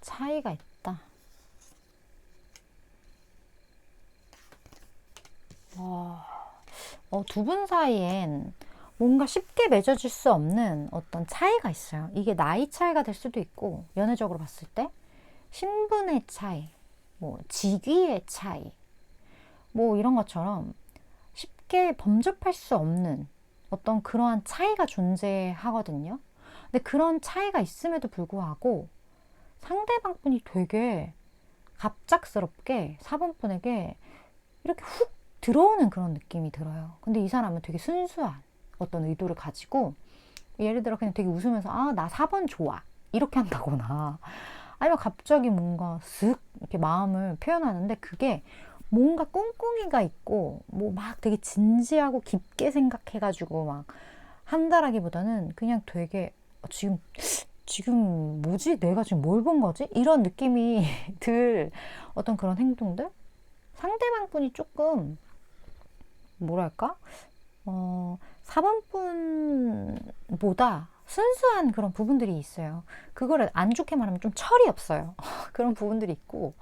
차이가 있다. 두 분 사이엔 뭔가 쉽게 맺어질 수 없는 어떤 차이가 있어요. 이게 나이 차이가 될 수도 있고, 연애적으로 봤을 때, 신분의 차이, 뭐, 직위의 차이, 뭐, 이런 것처럼 쉽게 범접할 수 없는 어떤 그러한 차이가 존재하거든요. 근데 그런 차이가 있음에도 불구하고 상대방 분이 되게 갑작스럽게 4번 분에게 이렇게 훅 들어오는 그런 느낌이 들어요. 근데 이 사람은 되게 순수한 어떤 의도를 가지고 예를 들어 그냥 되게 웃으면서 나 4번 좋아 이렇게 한다거나 아니면 갑자기 뭔가 쓱 이렇게 마음을 표현하는데 그게 뭔가 꿍꿍이가 있고 뭐 막 되게 진지하고 깊게 생각해가지고 막 한다라기보다는 그냥 되게 지금 뭐지? 내가 지금 뭘 본 거지? 이런 느낌이 들 어떤 그런 행동들? 상대방 분이 조금 뭐랄까? 4번 분보다 순수한 그런 부분들이 있어요. 그거를 안 좋게 말하면 좀 철이 없어요. 그런 부분들이 있고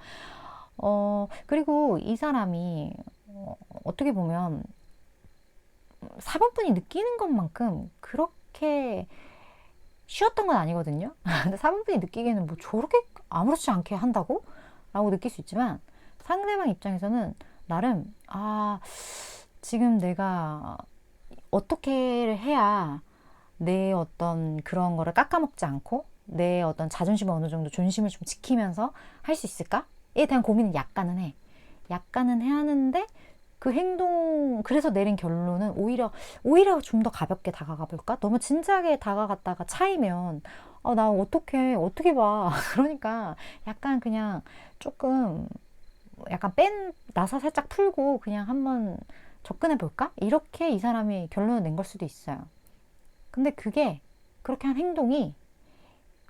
그리고 이 사람이 어떻게 보면 4번 분이 느끼는 것만큼 그렇게 쉬웠던 건 아니거든요. 근데 4번 분이 느끼기에는 뭐 저렇게 아무렇지 않게 한다고? 라고 느낄 수 있지만 상대방 입장에서는 나름 지금 내가 어떻게 해야 내 어떤 그런 거를 깎아먹지 않고 내 어떤 자존심을 어느 정도 존심을 좀 지키면서 할 수 있을까에 대한 고민을 약간은 해. 약간은 해야 하는데 그 행동 그래서 내린 결론은 오히려 좀 더 가볍게 다가가 볼까? 너무 진지하게 다가갔다가 차이면 나 어떻게 봐. 그러니까 약간 그냥 조금 약간 나사 살짝 풀고 그냥 한번 접근해 볼까? 이렇게 이 사람이 결론을 낸 걸 수도 있어요. 근데 그게 그렇게 한 행동이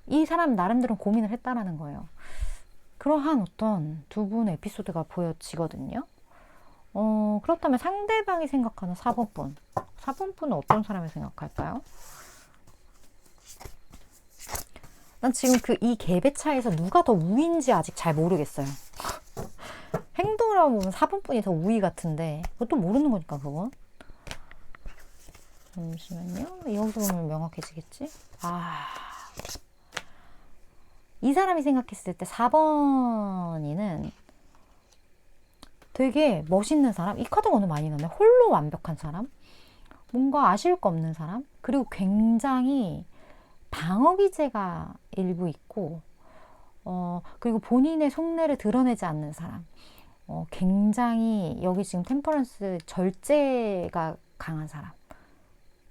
이 사람 나름대로 고민을 했다라는 거예요. 그러한 어떤 두 분의 에피소드가 보여지거든요. 그렇다면 상대방이 생각하는 4번분. 4번분은 어떤 사람을 생각할까요? 난 지금 이 갭의 차이에서 누가 더 우위인지 아직 잘 모르겠어요. 행동을 하면 보면 4번분이 더 우위 같은데 그것도 모르는 거니까 그건. 잠시만요. 여기서 보면 명확해지겠지? 이 사람이 생각했을 때 4번이는 되게 멋있는 사람? 이 카드가 오늘 많이 나네. 홀로 완벽한 사람? 뭔가 아쉬울 거 없는 사람, 그리고 굉장히 방어 기제가 일부 있고, 그리고 본인의 속내를 드러내지 않는 사람, 굉장히 여기 지금 템퍼런스 절제가 강한 사람,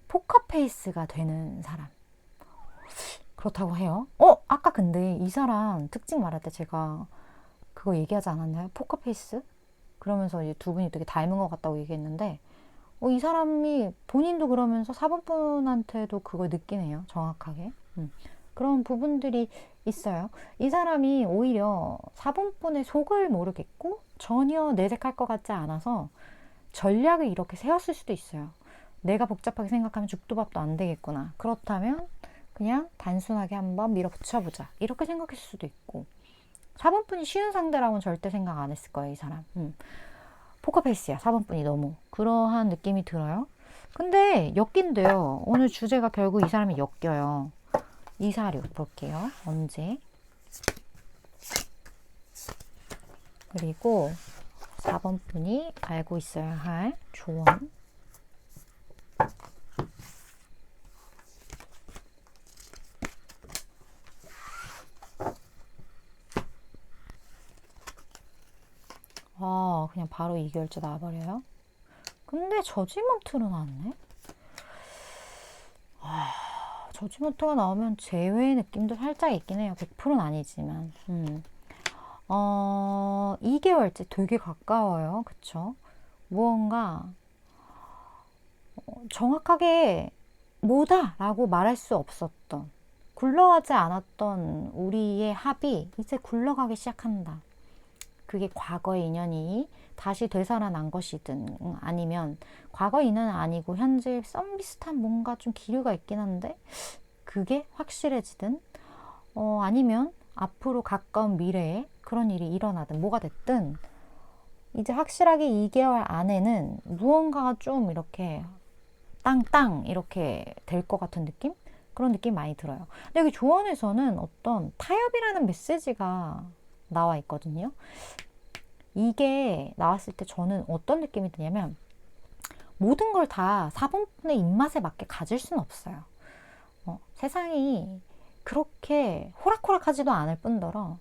포커페이스가 되는 사람, 그렇다고 해요. 아까 근데 이 사람 특징 말할 때 제가 그거 얘기하지 않았나요? 포커페이스? 그러면서 이제 두 분이 되게 닮은 것 같다고 얘기했는데, 이 사람이 본인도 그러면서 4번분한테도 그걸 느끼네요. 정확하게. 그런 부분들이 있어요. 이 사람이 오히려 4번분의 속을 모르겠고 전혀 내색할 것 같지 않아서 전략을 이렇게 세웠을 수도 있어요. 내가 복잡하게 생각하면 죽도 밥도 안 되겠구나. 그렇다면 그냥 단순하게 한번 밀어붙여보자. 이렇게 생각했을 수도 있고, 4번분이 쉬운 상대라고는 절대 생각 안 했을 거예요, 이 사람. 포커페이스야, 4번분이 너무. 그러한 느낌이 들어요. 근데 엮인대요. 오늘 주제가 결국 이 사람이 엮여요. 2, 4, 6 볼게요. 언제? 그리고 4번분이 알고 있어야 할 조언. 그냥 바로 2결제 나와버려요. 근데 저지먼트로 나왔네. 저지먼트가 나오면 제외의 느낌도 살짝 있긴 해요. 100%는 아니지만. 2개월째 되게 가까워요. 그쵸? 무언가 정확하게 뭐다! 라고 말할 수 없었던, 굴러가지 않았던 우리의 합이 이제 굴러가기 시작한다. 그게 과거의 인연이 다시 되살아난 것이든, 아니면 과거 인연은 아니고 현재 썸 비슷한 뭔가 좀 기류가 있긴 한데 그게 확실해지든, 아니면 앞으로 가까운 미래에 그런 일이 일어나든 뭐가 됐든 이제 확실하게 2개월 안에는 무언가가 좀 이렇게 땅땅 이렇게 될 것 같은 느낌? 그런 느낌 많이 들어요. 근데 여기 조언에서는 어떤 타협이라는 메시지가 나와 있거든요. 이게 나왔을 때 저는 어떤 느낌이 드냐면, 모든 걸 다 4번분의 입맛에 맞게 가질 수는 없어요. 세상이 그렇게 호락호락하지도 않을 뿐더러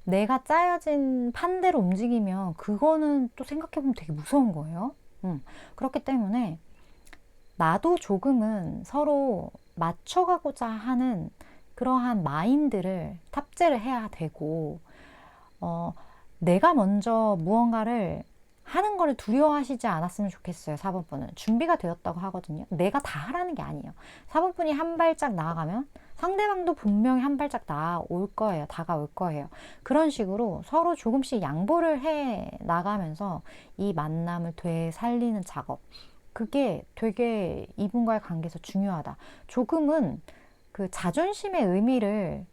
내가 짜여진 판대로 움직이면 그거는 또 생각해보면 되게 무서운 거예요. 그렇기 때문에 나도 조금은 서로 맞춰가고자 하는 그러한 마인드를 탑재를 해야 되고, 내가 먼저 무언가를 하는 거를 두려워하시지 않았으면 좋겠어요. 4번분은 준비가 되었다고 하거든요. 내가 다 하라는 게 아니에요. 4번분이 한 발짝 나아가면 상대방도 분명히 한 발짝 나아올 거예요. 다가올 거예요. 그런 식으로 서로 조금씩 양보를 해 나가면서 이 만남을 되살리는 작업, 그게 되게 이분과의 관계에서 중요하다. 조금은 그 자존심의 의미를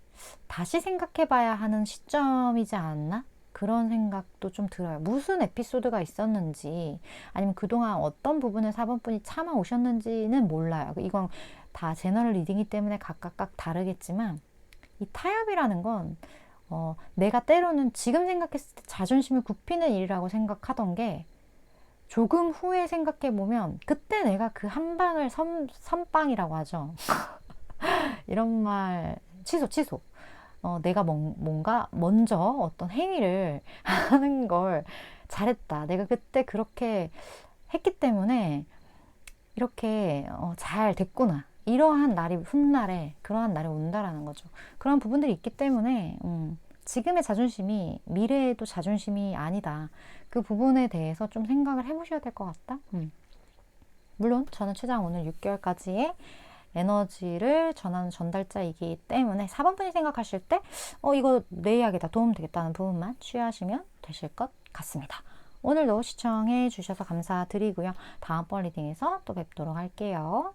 다시 생각해 봐야 하는 시점이지 않나? 그런 생각도 좀 들어요. 무슨 에피소드가 있었는지, 아니면 그동안 어떤 부분을 4번분이 참아오셨는지는 몰라요. 이건 다 제너럴 리딩이기 때문에 각각 다르겠지만, 이 타협이라는 건 내가 때로는 지금 생각했을 때 자존심을 굽히는 일이라고 생각하던 게, 조금 후에 생각해보면 그때 내가 그 한 방을 선빵이라고 하죠. 이런 말 취소. 내가 뭔가 먼저 어떤 행위를 하는 걸 잘했다. 내가 그때 그렇게 했기 때문에 이렇게 잘 됐구나. 이러한 날이 훗날에 그러한 날이 온다라는 거죠. 그런 부분들이 있기 때문에 지금의 자존심이 미래에도 자존심이 아니다. 그 부분에 대해서 좀 생각을 해보셔야 될 것 같다. 물론 저는 최장 오늘 6개월까지의 에너지를 전하는 전달자이기 때문에 4번분이 생각하실 때 이거 내 이야기다, 도움 되겠다는 부분만 취하시면 되실 것 같습니다. 오늘도 시청해 주셔서 감사드리고요. 다음번 리딩에서 또 뵙도록 할게요.